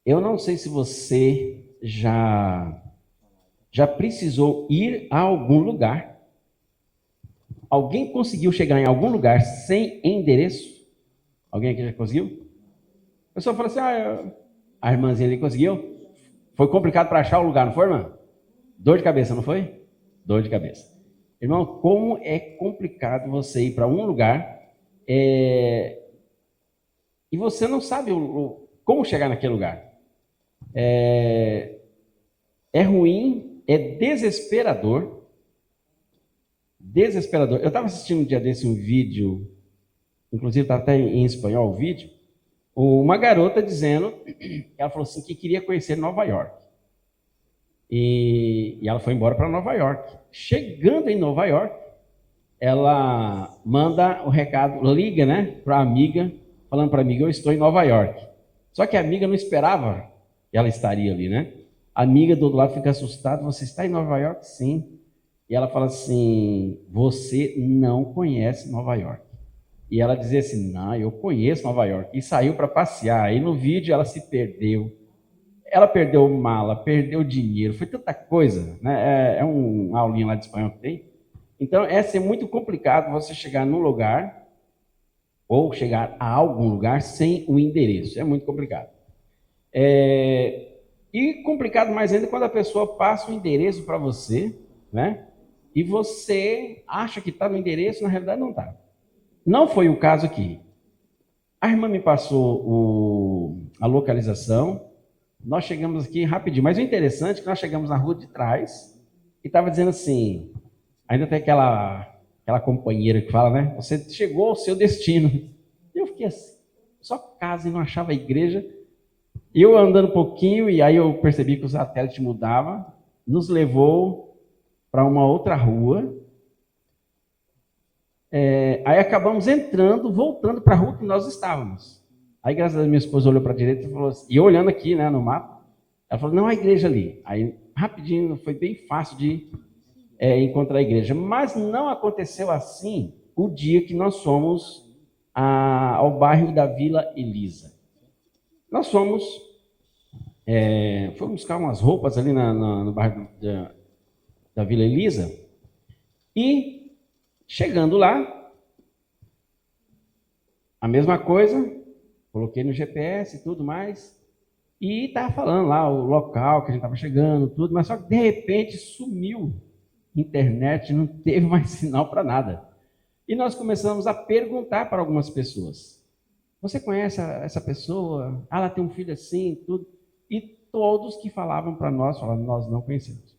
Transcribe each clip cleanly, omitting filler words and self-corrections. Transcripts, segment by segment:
Eu não sei se você já precisou ir a algum lugar. Alguém conseguiu chegar em algum lugar sem endereço? Alguém aqui já conseguiu? A pessoa fala assim, a irmãzinha ali conseguiu. Foi complicado para achar o lugar, não foi, irmã? Dor de cabeça, não foi? Dor de cabeça. Irmão, como é complicado você ir para um lugar e você não sabe como chegar naquele lugar. É ruim, é desesperador. Desesperador. Eu estava assistindo um dia desse um vídeo, inclusive está até em espanhol o vídeo, uma garota dizendo, ela falou assim, que queria conhecer Nova York. E ela foi embora para Nova York. Chegando em Nova York, ela manda o recado, liga, né, para a amiga, falando para a amiga, eu estou em Nova York. Só que a amiga não esperava que ela estaria ali, né? A amiga do outro lado fica assustada, você está em Nova York? Sim. E ela fala assim, você não conhece Nova York. E ela dizia assim, não, eu conheço Nova York. E saiu para passear. Aí no vídeo ela se perdeu. Ela perdeu mala, perdeu dinheiro, foi tanta coisa, né? É um aulinha lá de espanhol que tem. Então, é ser muito complicado você chegar num lugar ou chegar a algum lugar sem o endereço. É muito complicado. E complicado mais ainda quando a pessoa passa o endereço para você, né? E você acha que está no endereço, na realidade não está. Não foi o caso aqui. A irmã me passou a localização, nós chegamos aqui rapidinho, mas o interessante é que nós chegamos na rua de trás e estava dizendo assim, ainda tem aquela companheira que fala, né? Você chegou ao seu destino. E eu fiquei assim, só casa e não achava a igreja. Eu andando um pouquinho e aí eu percebi que o satélite mudava, nos levou para uma outra rua. Aí acabamos entrando, voltando para a rua que nós estávamos. Aí, graças a Deus, minha esposa olhou para a direita e falou assim, e eu olhando aqui, né, no mapa, ela falou, não, a igreja ali. Aí, rapidinho, foi bem fácil de encontrar a igreja. Mas não aconteceu assim o dia que nós fomos ao bairro da Vila Elisa. Nós fomos buscar umas roupas ali no bairro da Vila Elisa e, chegando lá, a mesma coisa, coloquei no GPS e tudo mais, e estava falando lá o local que a gente estava chegando, tudo, mas só que de repente sumiu a internet, não teve mais sinal para nada. E nós começamos a perguntar para algumas pessoas. Você conhece essa pessoa? Ah, ela tem um filho assim, tudo. E todos que falavam para nós, falavam, nós não conhecemos.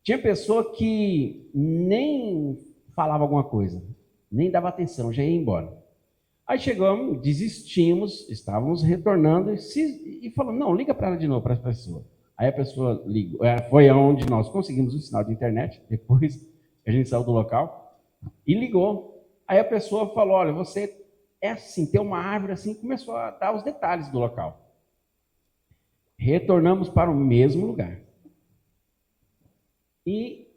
Tinha pessoa que nem falava alguma coisa, nem dava atenção, já ia embora. Aí chegamos, desistimos, estávamos retornando e falamos, não, liga para ela de novo, para a pessoa. Aí a pessoa ligou, foi onde nós conseguimos um sinal de internet, depois que a gente saiu do local, e ligou. Aí a pessoa falou, olha, você é assim, tem uma árvore assim, começou a dar os detalhes do local. Retornamos para o mesmo lugar. E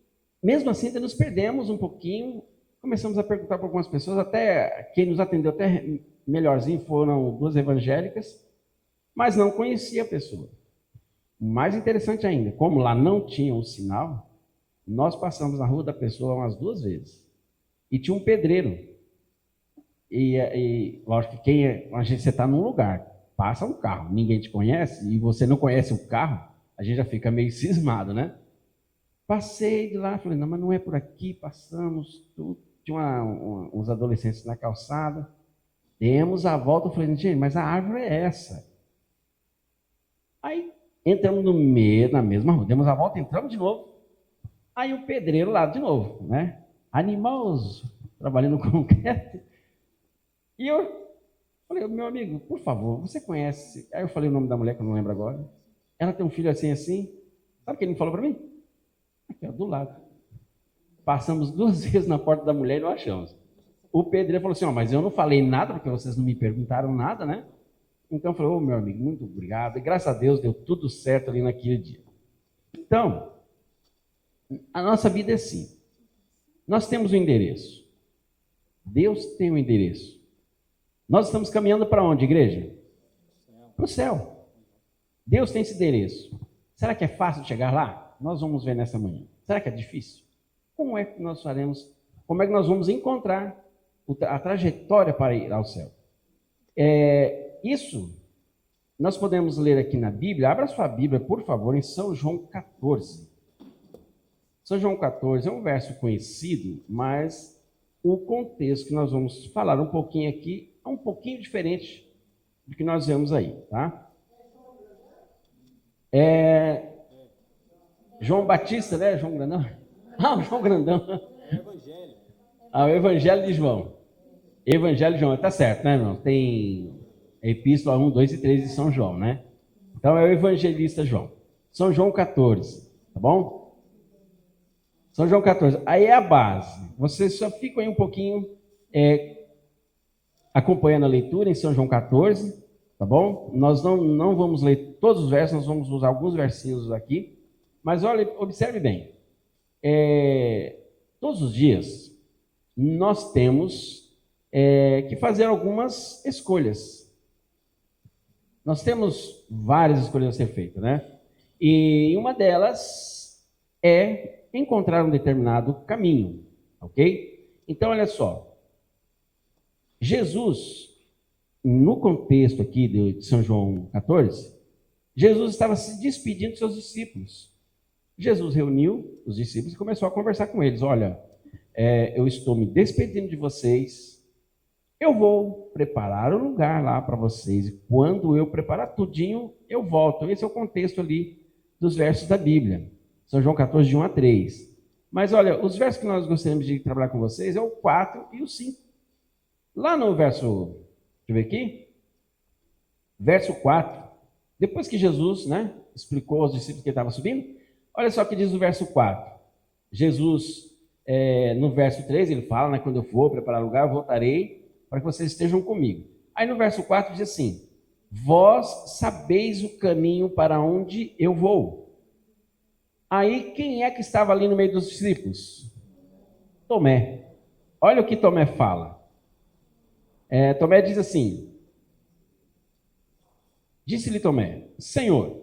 mesmo assim, ainda nos perdemos um pouquinho, começamos a perguntar para algumas pessoas, até quem nos atendeu até melhorzinho foram duas evangélicas, mas não conhecia a pessoa. O mais interessante ainda, como lá não tinha um sinal, nós passamos na rua da pessoa umas 2 vezes. E tinha um pedreiro. E lógico que você está num lugar, passa um carro, ninguém te conhece, e você não conhece o carro, a gente já fica meio cismado, né? Passei de lá, falei, não, mas não é por aqui, passamos, tudo. Tinha uns adolescentes na calçada, demos a volta, eu falei, gente, mas a árvore é essa. Aí entramos na mesma rua, demos a volta, entramos de novo. Aí o pedreiro lá de novo, né? Animoso, trabalhando com concreto. E eu falei, meu amigo, por favor, você conhece? Aí eu falei o nome da mulher, que eu não lembro agora. Ela tem um filho assim, assim. Sabe o que ele falou para mim? Aqui, ó, do lado. Passamos 2 vezes na porta da mulher e não achamos. O pedreiro falou assim, mas eu não falei nada, porque vocês não me perguntaram nada, né? Então eu falei, meu amigo, muito obrigado. E graças a Deus deu tudo certo ali naquele dia. Então, a nossa vida é assim. Nós temos um endereço. Deus tem um endereço. Nós estamos caminhando para onde, igreja? Para o céu. Deus tem esse endereço. Será que é fácil de chegar lá? Nós vamos ver nessa manhã. Será que é difícil? Como é que nós faremos? Como é que nós vamos encontrar a trajetória para ir ao céu? Isso nós podemos ler aqui na Bíblia. Abra sua Bíblia, por favor, em São João 14. São João 14 é um verso conhecido, mas o contexto que nós vamos falar um pouquinho aqui é um pouquinho diferente do que nós vemos aí, tá? João Batista, né? João Grandão? Ah, o João Grandão. É o Evangelho. Ah, o Evangelho de João. Evangelho de João, tá certo, né, irmão? Tem a Epístola 1, 2 e 3 de São João, né? Então é o evangelista João. São João 14, tá bom? São João 14. Aí é a base. Vocês só ficam aí um pouquinho acompanhando a leitura em São João 14, tá bom? Nós não vamos ler todos os versos, nós vamos usar alguns versinhos aqui. Mas olha, observe bem. Todos os dias nós temos que fazer algumas escolhas. Nós temos várias escolhas a ser feitas, né? E uma delas é encontrar um determinado caminho, ok? Então, olha só. Jesus, no contexto aqui de São João 14, Jesus estava se despedindo dos seus discípulos. Jesus reuniu os discípulos e começou a conversar com eles. Olha, eu estou me despedindo de vocês. Eu vou preparar um lugar lá para vocês. E quando eu preparar tudinho, eu volto. Esse é o contexto ali dos versos da Bíblia. São João 14, de 1 a 3. Mas olha, os versos que nós gostaríamos de trabalhar com vocês é o 4 e o 5. Lá no verso, deixa eu ver aqui. Verso 4. Depois que Jesus, né, explicou aos discípulos que ele estava subindo, olha só o que diz o verso 4. Jesus, no verso 3, ele fala, né, quando eu for preparar lugar, eu voltarei para que vocês estejam comigo. Aí no verso 4 diz assim: vós sabeis o caminho para onde eu vou. Aí quem é que estava ali no meio dos discípulos? Tomé. Olha o que Tomé fala. Tomé diz assim: disse-lhe Tomé, Senhor,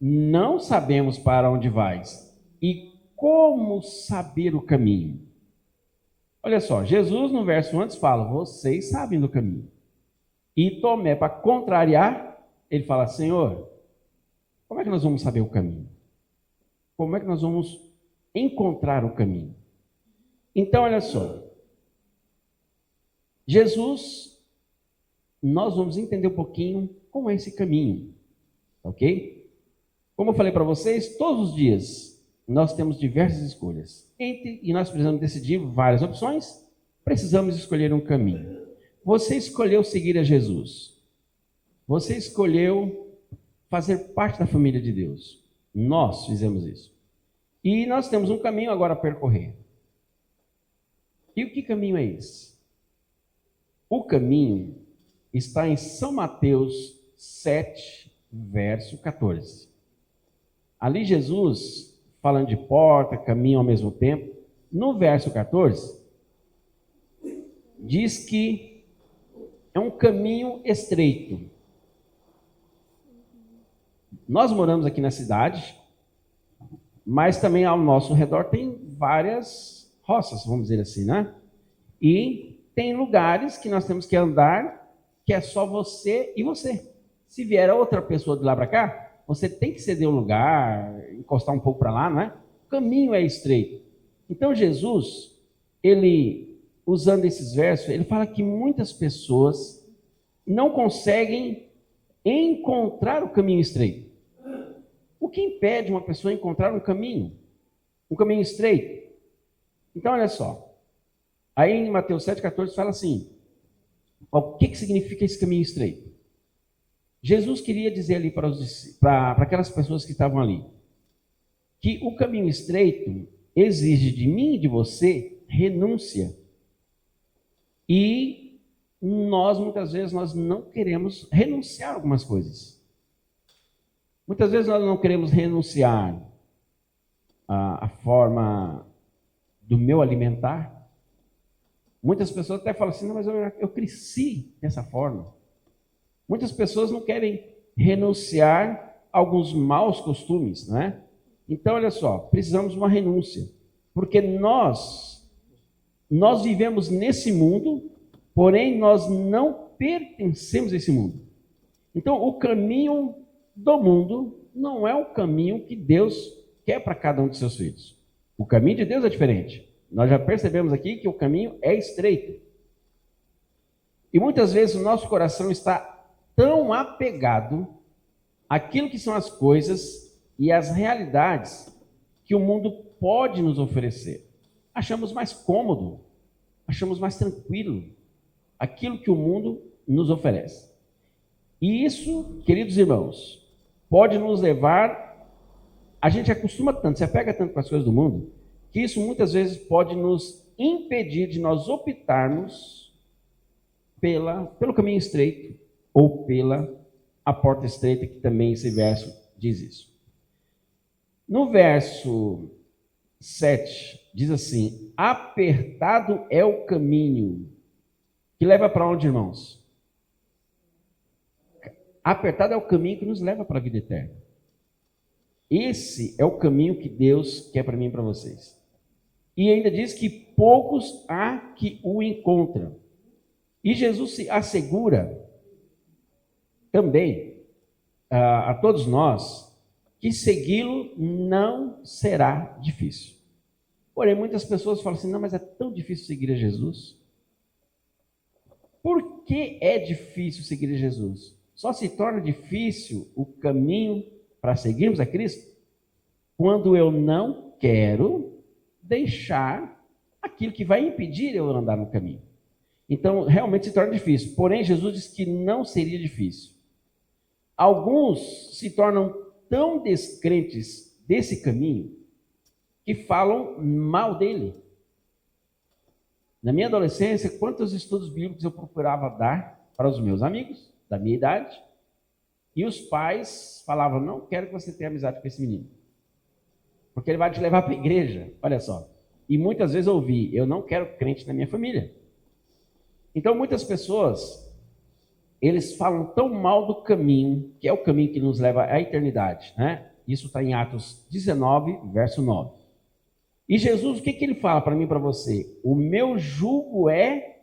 não sabemos para onde vais, e como saber o caminho? Olha só, Jesus no verso antes fala, vocês sabem do caminho. E Tomé, para contrariar, ele fala, Senhor, como é que nós vamos saber o caminho? Como é que nós vamos encontrar o caminho? Então, olha só, Jesus, nós vamos entender um pouquinho como é esse caminho, ok? Como eu falei para vocês, todos os dias nós temos diversas escolhas. E nós precisamos decidir várias opções, precisamos escolher um caminho. Você escolheu seguir a Jesus. Você escolheu fazer parte da família de Deus. Nós fizemos isso. E nós temos um caminho agora a percorrer. E o que caminho é esse? O caminho está em São Mateus 7, verso 14. Ali Jesus, falando de porta, caminho ao mesmo tempo, no verso 14, diz que é um caminho estreito. Nós moramos aqui na cidade, mas também ao nosso redor tem várias roças, vamos dizer assim, né? E tem lugares que nós temos que andar, que é só você e você. Se vier outra pessoa de lá para cá, você tem que ceder um lugar, encostar um pouco para lá, não é? O caminho é estreito. Então Jesus, ele, usando esses versos, ele fala que muitas pessoas não conseguem encontrar o caminho estreito. O que impede uma pessoa encontrar um caminho estreito? Então, olha só. Aí em Mateus 7,14 fala assim, o que significa esse caminho estreito? Jesus queria dizer ali para aquelas pessoas que estavam ali, que o caminho estreito exige de mim e de você renúncia. E nós, muitas vezes, nós não queremos renunciar a algumas coisas. Muitas vezes nós não queremos renunciar à forma do meu alimentar. Muitas pessoas até falam assim, não, mas eu cresci dessa forma. Muitas pessoas não querem renunciar alguns maus costumes, né? Então, olha só, precisamos de uma renúncia, porque nós vivemos nesse mundo, porém nós não pertencemos a esse mundo. Então, o caminho do mundo não é o caminho que Deus quer para cada um de seus filhos. O caminho de Deus é diferente. Nós já percebemos aqui que o caminho é estreito. E muitas vezes o nosso coração está tão apegado àquilo que são as coisas e as realidades que o mundo pode nos oferecer. Achamos mais cômodo, achamos mais tranquilo aquilo que o mundo nos oferece. E isso, queridos irmãos, pode nos levar... A gente acostuma tanto, se apega tanto com as coisas do mundo, que isso muitas vezes pode nos impedir de nós optarmos pelo caminho estreito ou pela a porta estreita, que também esse verso diz isso. No verso 7, diz assim: apertado é o caminho que leva para onde, irmãos? Apertado é o caminho que nos leva para a vida eterna. Esse é o caminho que Deus quer para mim e para vocês. E ainda diz que poucos há que o encontram. E Jesus se assegura também a todos nós que segui-lo não será difícil. Porém, muitas pessoas falam assim: não, mas é tão difícil seguir a Jesus. Por que é difícil seguir a Jesus? Só se torna difícil o caminho para seguirmos a Cristo quando eu não quero deixar aquilo que vai impedir eu andar no caminho. Então, realmente se torna difícil. Porém, Jesus disse que não seria difícil. Alguns se tornam tão descrentes desse caminho que falam mal dele. Na minha adolescência, quantos estudos bíblicos eu procurava dar para os meus amigos da minha idade, e os pais falavam: não quero que você tenha amizade com esse menino, porque ele vai te levar para a igreja. Olha só. E muitas vezes eu ouvi: eu não quero crente na minha família. Então muitas pessoas, eles falam tão mal do caminho, que é o caminho que nos leva à eternidade, né? Isso está em Atos 19, verso 9. E Jesus, o que ele fala para mim e para você? O meu jugo é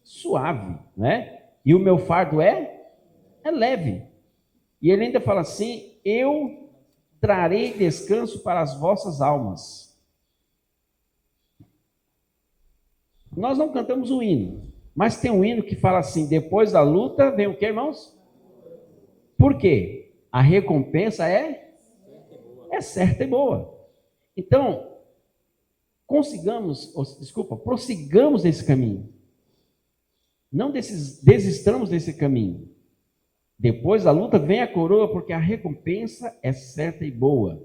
suave, né? E o meu fardo é leve. E ele ainda fala assim: eu trarei descanso para as vossas almas. Nós não cantamos o hino, mas tem um hino que fala assim: depois da luta vem o que, irmãos? Por quê? A recompensa é certa e boa. Então, prossigamos nesse caminho. Não desistamos desse caminho. Depois da luta vem a coroa, porque a recompensa é certa e boa.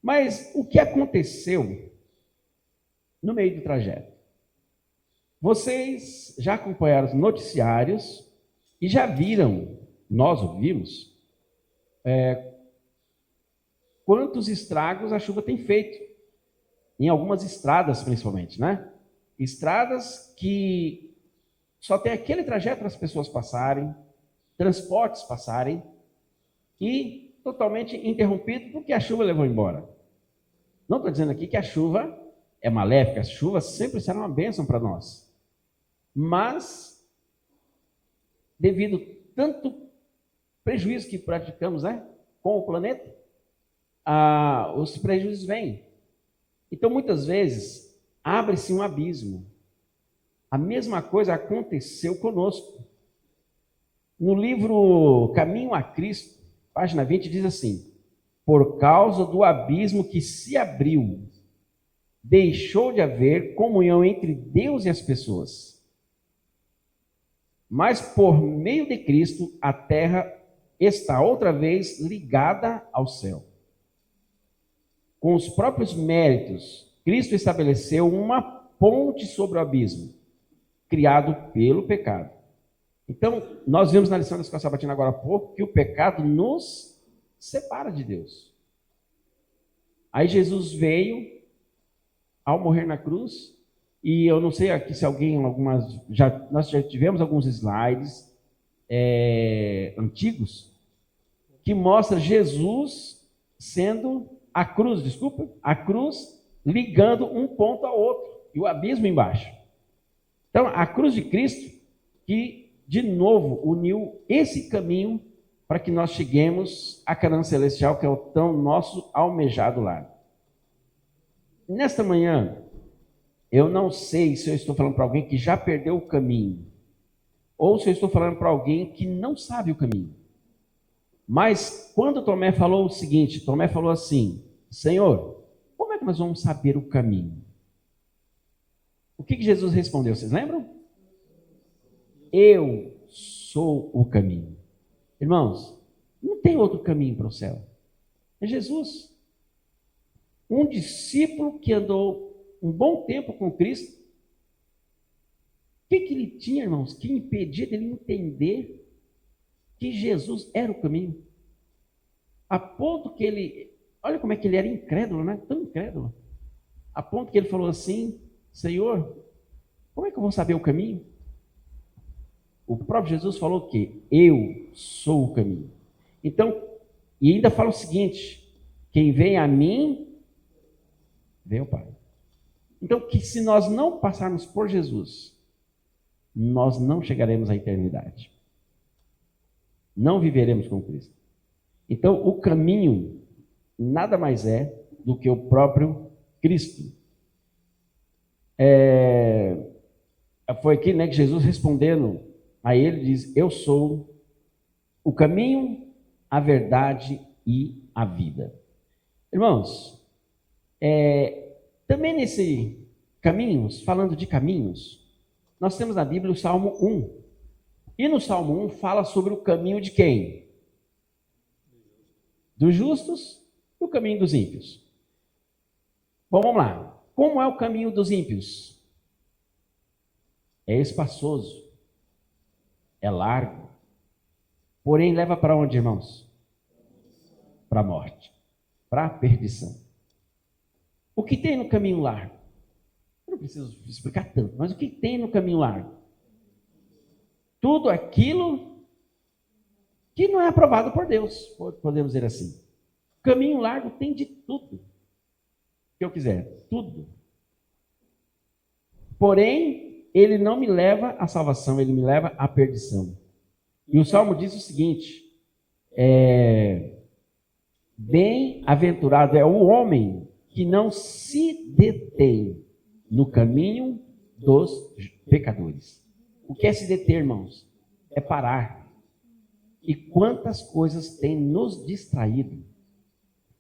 Mas o que aconteceu no meio do trajeto? Vocês já acompanharam os noticiários e já viram, nós ouvimos, quantos estragos a chuva tem feito. Em algumas estradas, principalmente, né? Estradas que só tem aquele trajeto para as pessoas passarem, transportes passarem, e totalmente interrompido porque a chuva levou embora. Não estou dizendo aqui que a chuva é maléfica, a chuva sempre será uma bênção para nós. Mas, devido tanto prejuízo que praticamos, né, com o planeta, os prejuízos vêm. Então, muitas vezes, abre-se um abismo. A mesma coisa aconteceu conosco. No livro Caminho a Cristo, página 20, diz assim: por causa do abismo que se abriu, deixou de haver comunhão entre Deus e as pessoas. Mas por meio de Cristo, a terra está outra vez ligada ao céu. Com os próprios méritos, Cristo estabeleceu uma ponte sobre o abismo, criado pelo pecado. Então, nós vimos na lição da Escola Sabatina agora há pouco que o pecado nos separa de Deus. Aí Jesus veio, ao morrer na cruz, e eu não sei aqui se alguém, nós já tivemos alguns slides antigos, que mostra Jesus sendo a cruz ligando um ponto ao outro e o abismo embaixo. Então, a cruz de Cristo que, de novo, uniu esse caminho para que nós cheguemos à Canaã celestial, que é o tão nosso almejado lar. Nesta manhã, eu não sei se eu estou falando para alguém que já perdeu o caminho, ou se eu estou falando para alguém que não sabe o caminho. Mas quando Tomé falou o seguinte, Tomé falou assim: Senhor, como é que nós vamos saber o caminho? O que Jesus respondeu? Vocês lembram? Eu sou o caminho. Irmãos, não tem outro caminho para o céu. É Jesus. Um discípulo que andou um bom tempo com Cristo. O que ele tinha, irmãos, que impedia dele entender que Jesus era o caminho? A ponto que ele, olha como é que ele era incrédulo, né? Tão incrédulo. A ponto que ele falou assim: Senhor, como é que eu vou saber o caminho? O próprio Jesus falou que eu sou o caminho. Então, e ainda fala o seguinte: quem vem a mim, vem ao Pai. Então, que se nós não passarmos por Jesus, nós não chegaremos à eternidade. Não viveremos com Cristo. Então, o caminho nada mais é do que o próprio Cristo. Foi aqui, né, que Jesus respondendo a ele diz: eu sou o caminho, a verdade e a vida. Irmãos, também nesse caminhos, falando de caminhos, nós temos na Bíblia o Salmo 1. E no Salmo 1 fala sobre o caminho de quem? Dos justos e o caminho dos ímpios. Bom, vamos lá. Como é o caminho dos ímpios? É espaçoso, é largo, porém leva para onde, irmãos? Para a morte, para a perdição. O que tem no caminho largo? Eu não preciso explicar tanto, mas o que tem no caminho largo? Tudo aquilo que não é aprovado por Deus, podemos dizer assim. O caminho largo tem de tudo que eu quiser, tudo. Porém, ele não me leva à salvação, ele me leva à perdição. E o Salmo diz o seguinte: bem-aventurado é o homem que não se detém no caminho dos pecadores. O que é se deter, irmãos? É parar. E quantas coisas tem nos distraído?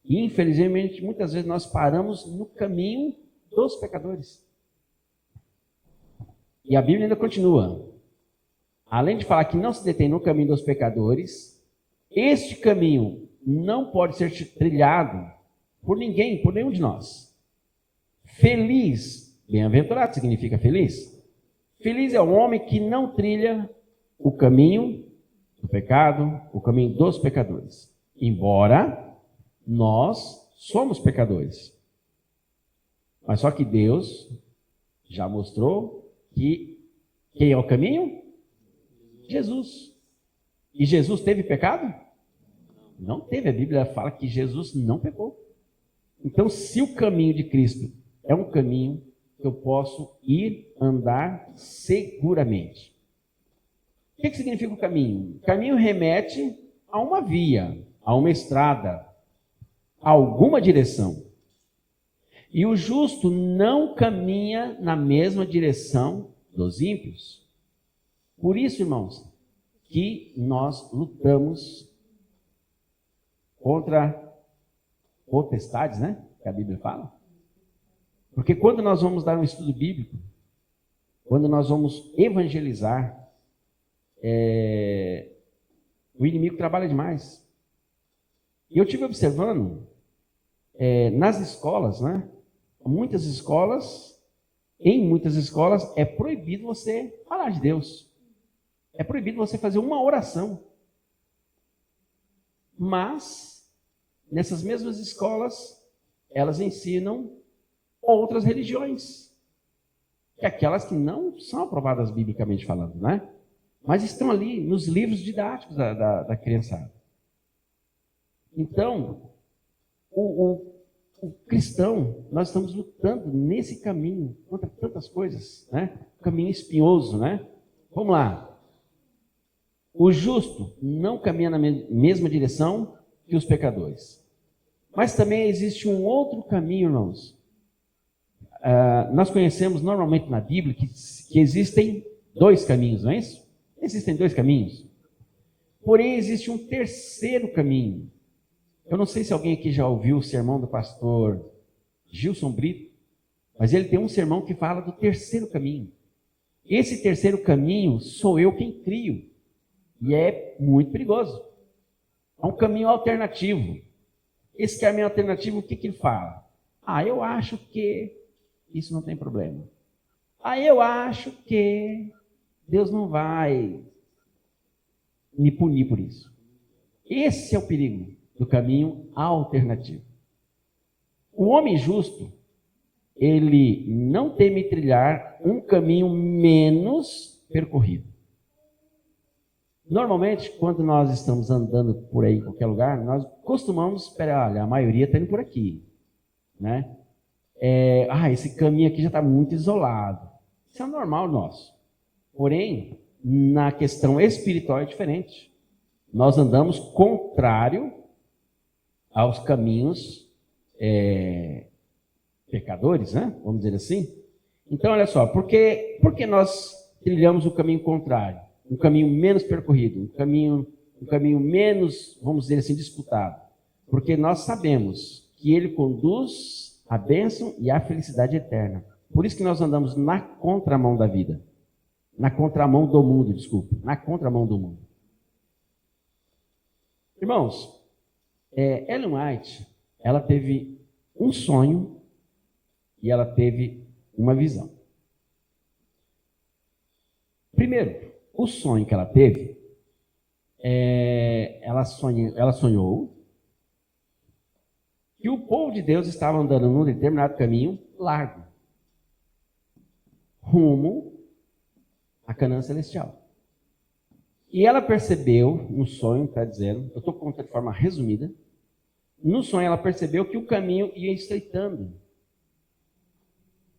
E, infelizmente, muitas vezes nós paramos no caminho dos pecadores. E a Bíblia ainda continua. Além de falar que não se detém no caminho dos pecadores, este caminho não pode ser trilhado por ninguém, por nenhum de nós. Feliz, bem-aventurado significa feliz. Feliz é o homem que não trilha o caminho do pecado, o caminho dos pecadores. Embora nós somos pecadores. Mas só que Deus já mostrou que quem é o caminho? Jesus. E Jesus teve pecado? Não teve. A Bíblia fala que Jesus não pecou. Então, se o caminho de Cristo é um caminho que eu posso ir andar seguramente. O que significa o caminho? O caminho remete a uma via, a uma estrada, a alguma direção. E o justo não caminha na mesma direção dos ímpios. Por isso, irmãos, que nós lutamos contra potestades, né? Que a Bíblia fala. Porque quando nós vamos dar um estudo bíblico, quando nós vamos evangelizar, o inimigo trabalha demais. E eu estive observando nas escolas, né? Em muitas escolas é proibido você falar de Deus. É proibido você fazer uma oração. Mas, nessas mesmas escolas, elas ensinam outras religiões. Que aquelas que não são aprovadas biblicamente falando, né? Mas estão ali nos livros didáticos da criançada. Então, o cristão, nós estamos lutando nesse caminho contra tantas coisas, né? Caminho espinhoso, né? Vamos lá. O justo não caminha na mesma direção que os pecadores. Mas também existe um outro caminho, irmãos. Nós conhecemos normalmente na Bíblia que existem dois caminhos, não é isso? Existem dois caminhos. Porém, existe um terceiro caminho. Eu não sei se alguém aqui já ouviu o sermão do pastor Gilson Brito, mas ele tem um sermão que fala do terceiro caminho. Esse terceiro caminho sou eu quem crio. E é muito perigoso. É um caminho alternativo. Esse caminho alternativo, o que ele fala? Eu acho que isso não tem problema. Eu acho que Deus não vai me punir por isso. Esse é o perigo do caminho alternativo. O homem justo, ele não teme trilhar um caminho menos percorrido. Normalmente, quando nós estamos andando por aí em qualquer lugar, nós costumamos esperar, olha, a maioria está indo por aqui, né? Esse caminho aqui já está muito isolado. Isso é normal nosso. Porém, na questão espiritual é diferente. Nós andamos contrário aos caminhos pecadores, né? Vamos dizer assim. Então, olha só, por que nós trilhamos o caminho contrário? Um caminho menos percorrido, um caminho menos, vamos dizer assim, disputado. Porque nós sabemos que ele conduz a bênção e a felicidade eterna. Por isso que nós andamos na contramão da vida. Na contramão do mundo, desculpa. Na contramão do mundo. Irmãos, Ellen White, ela teve um sonho e ela teve uma visão. Primeiro, o sonho que ela teve, ela sonhou que o povo de Deus estava andando num determinado caminho largo, rumo à Canaã celestial. E ela percebeu, no sonho, está dizendo, eu estou contando de forma resumida, no sonho ela percebeu que o caminho ia estreitando.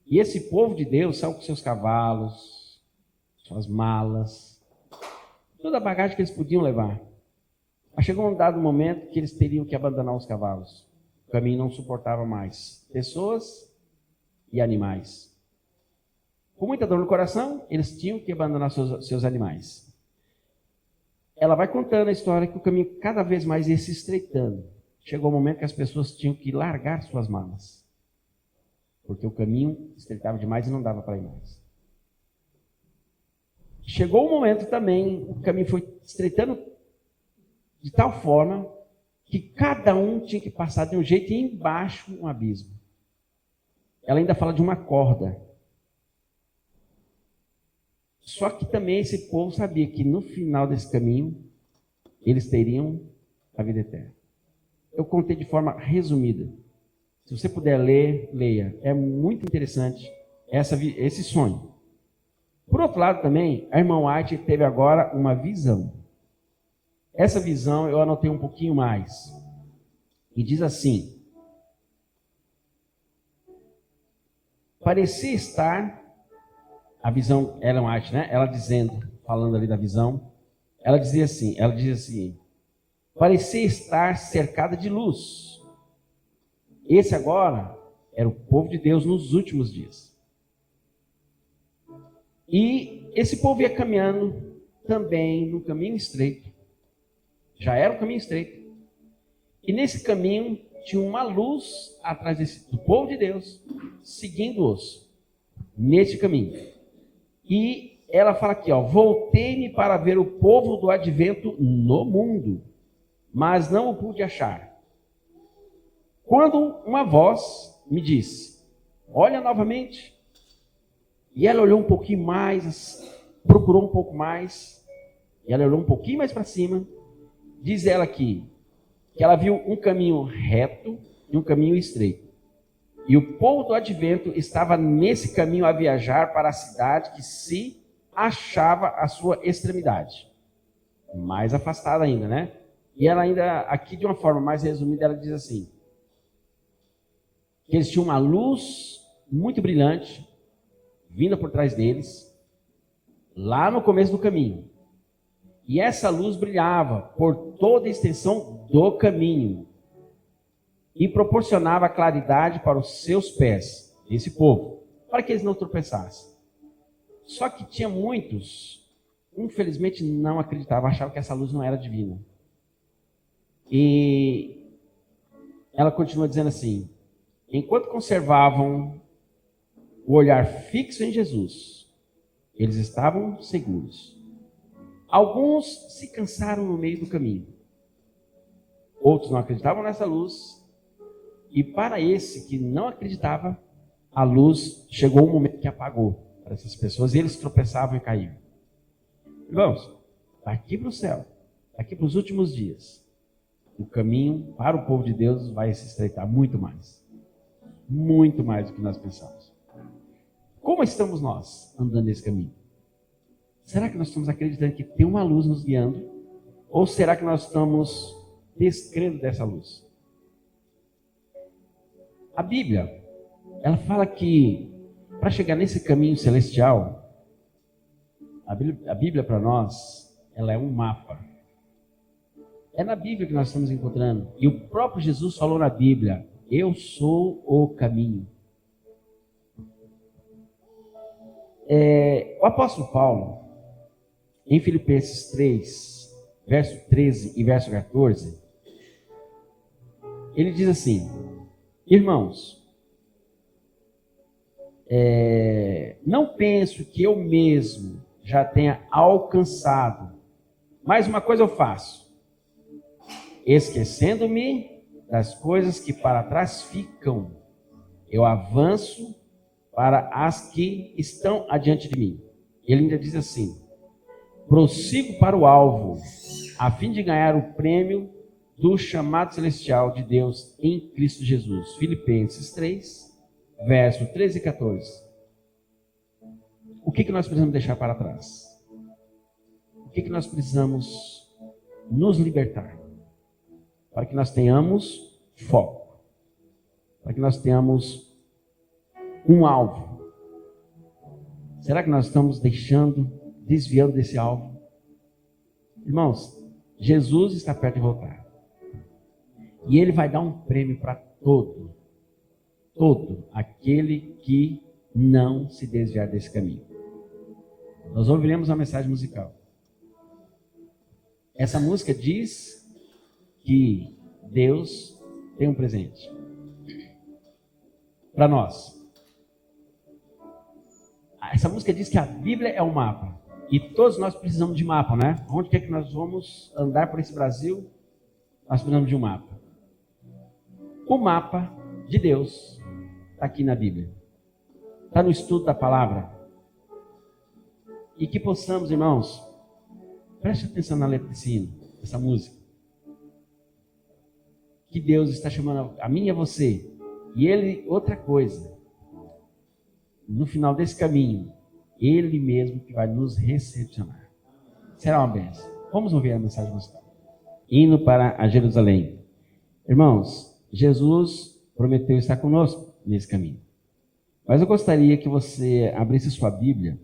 E esse povo de Deus saiu com seus cavalos, suas malas, toda a bagagem que eles podiam levar. Mas chegou um dado momento que eles teriam que abandonar os cavalos. O caminho não suportava mais pessoas e animais. Com muita dor no coração, eles tinham que abandonar seus animais. Ela vai contando a história que o caminho cada vez mais ia se estreitando. Chegou o momento que as pessoas tinham que largar suas malas. Porque o caminho estreitava demais e não dava para ir mais. Chegou o momento também, o caminho foi estreitando de tal forma que cada um tinha que passar de um jeito e embaixo um abismo. Ela ainda fala de uma corda. Só que também esse povo sabia que no final desse caminho, eles teriam a vida eterna. Eu contei de forma resumida. Se você puder ler, leia. É muito interessante esse sonho. Por outro lado também, a irmã White teve agora uma visão. Essa visão eu anotei um pouquinho mais. E diz assim: parecia estar, a visão, Ellen White, né? Ela dizendo, falando ali da visão, ela dizia assim, parecia estar cercada de luz. Esse agora era o povo de Deus nos últimos dias. E esse povo ia caminhando também no caminho estreito. Já era um caminho estreito. E nesse caminho tinha uma luz atrás do povo de Deus, seguindo-os nesse caminho. E ela fala aqui, voltei-me para ver o povo do advento no mundo, mas não o pude achar. Quando uma voz me disse, olha novamente. E ela olhou um pouquinho mais, procurou um pouco mais, e ela olhou um pouquinho mais para cima. Diz ela aqui, que ela viu um caminho reto e um caminho estreito. E o povo do advento estava nesse caminho a viajar para a cidade que se achava à sua extremidade. Mais afastada ainda, né? E ela ainda, aqui de uma forma mais resumida, ela diz assim, que eles tinham uma luz muito brilhante, vinda por trás deles, lá no começo do caminho. E essa luz brilhava por toda a extensão do caminho e proporcionava claridade para os seus pés, esse povo, para que eles não tropeçassem. Só que tinha muitos, infelizmente, não acreditavam, achavam que essa luz não era divina. E ela continua dizendo assim, enquanto conservavam o olhar fixo em Jesus, eles estavam seguros. Alguns se cansaram no meio do caminho. Outros não acreditavam nessa luz. E para esse que não acreditava, a luz chegou um momento que apagou para essas pessoas. E eles tropeçavam e caíam. Irmãos, daqui para o céu, daqui para os últimos dias, o caminho para o povo de Deus vai se estreitar muito mais. Muito mais do que nós pensamos. Como estamos nós andando nesse caminho? Será que nós estamos acreditando que tem uma luz nos guiando? Ou será que nós estamos descrendo dessa luz? A Bíblia, ela fala que para chegar nesse caminho celestial, a Bíblia para nós, ela é um mapa. É na Bíblia que nós estamos encontrando. E o próprio Jesus falou na Bíblia, eu sou o caminho. O apóstolo Paulo, em Filipenses 3, verso 13 e verso 14, ele diz assim, irmãos, não penso que eu mesmo já tenha alcançado, mas uma coisa eu faço, esquecendo-me das coisas que para trás ficam, eu avanço para as que estão adiante de mim. Ele ainda diz assim, prossigo para o alvo, a fim de ganhar o prêmio do chamado celestial de Deus em Cristo Jesus. Filipenses 3, verso 13 e 14. O que nós precisamos deixar para trás? O que nós precisamos nos libertar? Para que nós tenhamos foco. Para que nós tenhamos um alvo. Será que nós estamos desviando desse alvo? Irmãos, Jesus está perto de voltar. E Ele vai dar um prêmio para todo aquele que não se desviar desse caminho. Nós ouviremos uma mensagem musical. Essa música diz que Deus tem um presente para nós. Essa música diz que a Bíblia é um mapa. E todos nós precisamos de mapa, né? Onde que nós vamos andar por esse Brasil? Nós precisamos de um mapa. O mapa de Deus está aqui na Bíblia. Está no estudo da palavra. E que possamos, irmãos, preste atenção na letra desse hino, dessa música. Que Deus está chamando a mim e a você. E Ele, outra coisa, no final desse caminho, Ele mesmo que vai nos recepcionar. Será uma bênção. Vamos ouvir a mensagem musical. Indo para a Jerusalém. Irmãos, Jesus prometeu estar conosco nesse caminho. Mas eu gostaria que você abrisse sua Bíblia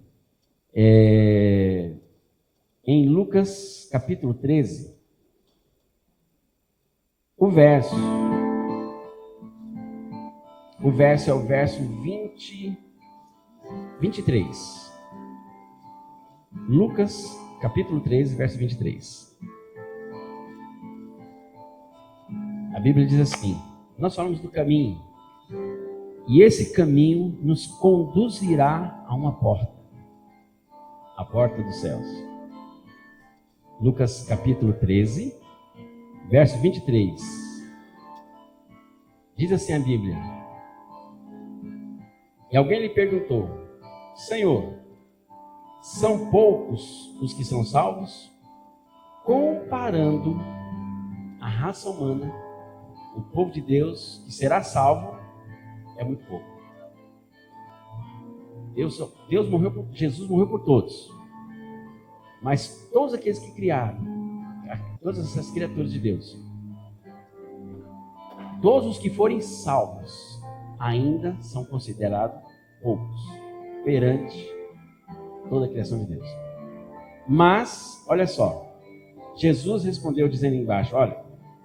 em Lucas capítulo 13. O verso é o verso 23. Lucas, capítulo 13, verso 23. A Bíblia diz assim, nós falamos do caminho, e esse caminho nos conduzirá a uma porta, a porta dos céus. Lucas, capítulo 13, verso 23. Diz assim a Bíblia, e alguém lhe perguntou, Senhor, são poucos os que são salvos? Comparando a raça humana, o povo de Deus que será salvo é muito pouco. Jesus morreu por todos, mas todos aqueles que criaram todas essas criaturas de Deus, todos os que forem salvos ainda são considerados poucos perante toda a criação de Deus. Mas, olha só, Jesus respondeu dizendo embaixo, olha,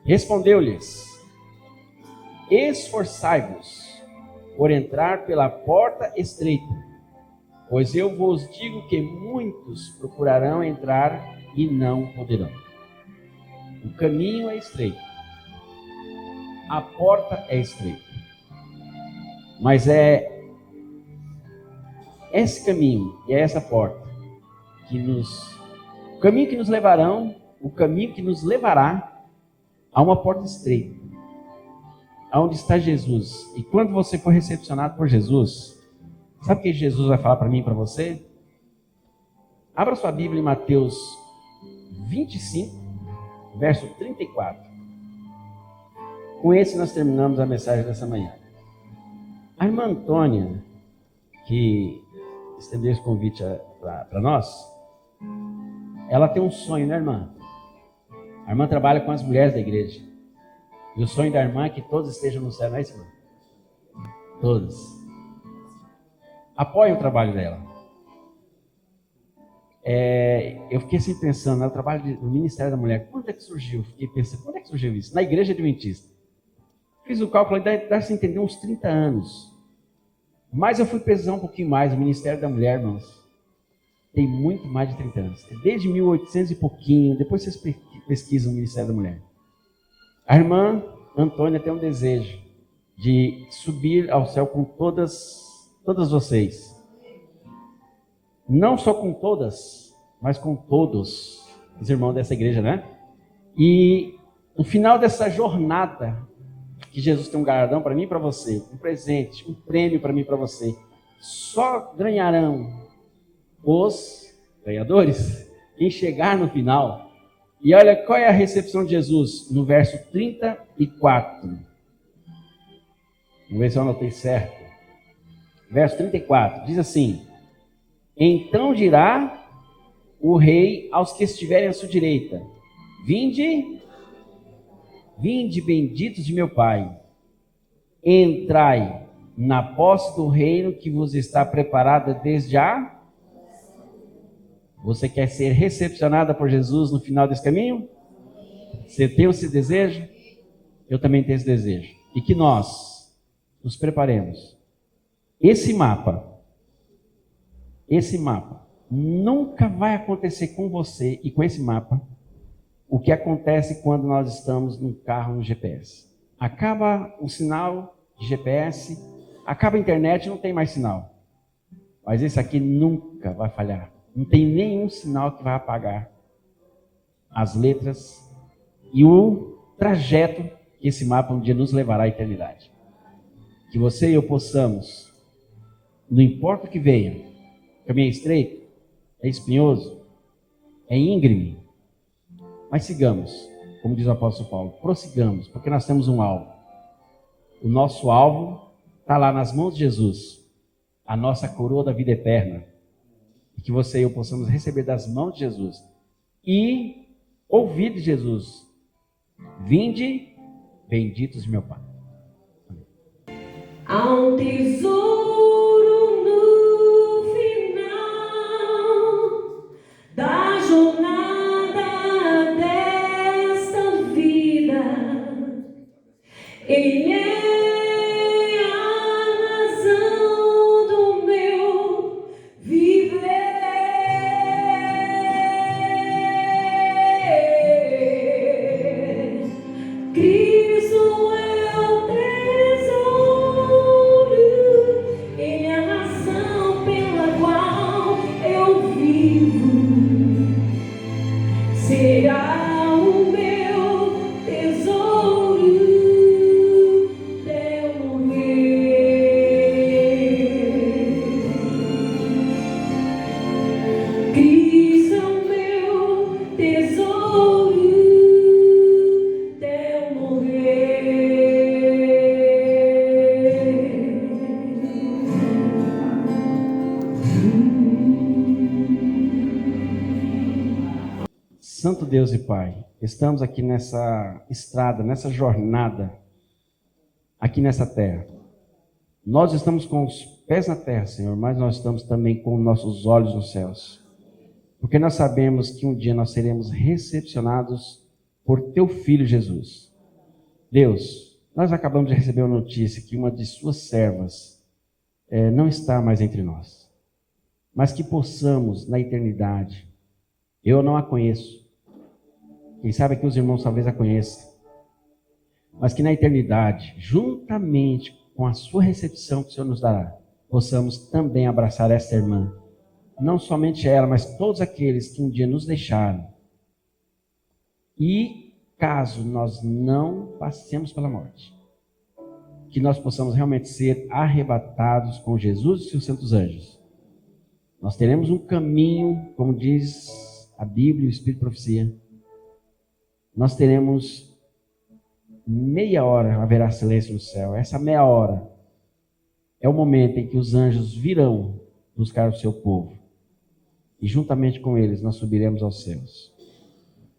respondeu-lhes, esforçai-vos por entrar pela porta estreita, pois eu vos digo que muitos procurarão entrar e não poderão. O caminho é estreito, a porta é estreita, mas é esse caminho e é essa porta o caminho que nos levará a uma porta estreita, aonde está Jesus. E quando você for recepcionado por Jesus, sabe o que Jesus vai falar para mim e para você? Abra sua Bíblia em Mateus 25, verso 34. Com esse nós terminamos a mensagem dessa manhã. A irmã Antônia, que estendeu esse convite para nós, ela tem um sonho, né, irmã? A irmã trabalha com as mulheres da igreja. E o sonho da irmã é que todos estejam no céu, não é isso, irmã? Todos. Apoie o trabalho dela. Eu fiquei assim pensando, né, o trabalho do Ministério da Mulher, quando é que surgiu? Fiquei pensando, quando é que surgiu isso? Na igreja adventista. Fiz o cálculo, dá se entender uns 30 anos. Mas eu fui pesquisar um pouquinho mais, o Ministério da Mulher, irmãos, tem muito mais de 30 anos. Desde 1800 e pouquinho, depois vocês pesquisam o Ministério da Mulher. A irmã Antônia tem um desejo de subir ao céu com todas vocês. Não só com todas, mas com todos os irmãos dessa igreja, né? E no final dessa jornada, que Jesus tem um galardão para mim e para você, um presente, um prêmio para mim e para você, só ganharão os ganhadores quem chegar no final. E olha qual é a recepção de Jesus no verso 34. Vamos ver se eu anotei certo. Verso 34 diz assim: então dirá o rei aos que estiverem à sua direita: vinde, benditos de meu Pai, entrai na posse do reino que vos está preparada desde a... Você quer ser recepcionada por Jesus no final desse caminho? Você tem esse desejo? Eu também tenho esse desejo. E que nós nos preparemos. Esse mapa nunca vai acontecer com você e com esse mapa o que acontece quando nós estamos num carro no GPS. Acaba o sinal de GPS, acaba a internet, não tem mais sinal. Mas esse aqui nunca vai falhar. Não tem nenhum sinal que vai apagar as letras e o trajeto que esse mapa um dia nos levará à eternidade. Que você e eu possamos, não importa o que venha, o caminho é estreito, é espinhoso, é íngreme, mas sigamos, como diz o apóstolo Paulo, prossigamos, porque nós temos um alvo. O nosso alvo está lá nas mãos de Jesus, a nossa coroa da vida eterna. E que você e eu possamos receber das mãos de Jesus e ouvir de Jesus: vinde, benditos de meu Pai. Há um tesouro no final da jornada desta vida. Ele é a razão do meu viver. Cristo é o tesouro, Ele é a razão pela qual eu vivo. Será o meu tesouro até eu morrer. Cristo é o meu tesouro até eu morrer. Santo Deus e Pai, estamos aqui nessa estrada, nessa jornada, aqui nessa terra. Nós estamos com os pés na terra, Senhor, mas nós estamos também com nossos olhos nos céus. Porque nós sabemos que um dia nós seremos recepcionados por Teu Filho Jesus. Deus, nós acabamos de receber uma notícia que uma de Suas servas não está mais entre nós. Mas que possamos, na eternidade, eu não a conheço. Quem sabe que os irmãos talvez a conheçam. Mas que na eternidade, juntamente com a sua recepção que o Senhor nos dará, possamos também abraçar esta irmã. Não somente ela, mas todos aqueles que um dia nos deixaram. E caso nós não passemos pela morte, que nós possamos realmente ser arrebatados com Jesus e seus santos anjos. Nós teremos um caminho, como diz a Bíblia e o Espírito de Profecia. Nós teremos meia hora, haverá silêncio no céu. Essa meia hora é o momento em que os anjos virão buscar o seu povo. E juntamente com eles nós subiremos aos céus.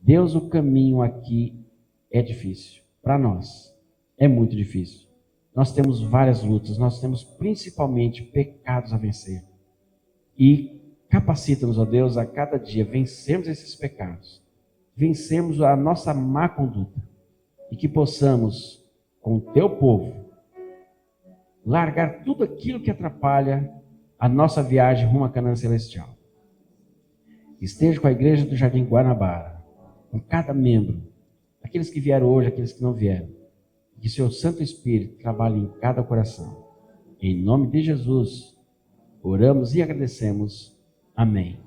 Deus, o caminho aqui é difícil. Para nós, é muito difícil. Nós temos várias lutas, nós temos principalmente pecados a vencer. E capacita-nos, ó Deus, a cada dia vencermos esses pecados. Vencermos a nossa má conduta. E que possamos, com o Teu povo, largar tudo aquilo que atrapalha a nossa viagem rumo à Canaã Celestial. Esteja com a igreja do Jardim Guanabara, com cada membro, aqueles que vieram hoje, aqueles que não vieram. Que seu Santo Espírito trabalhe em cada coração. Em nome de Jesus, oramos e agradecemos. Amém.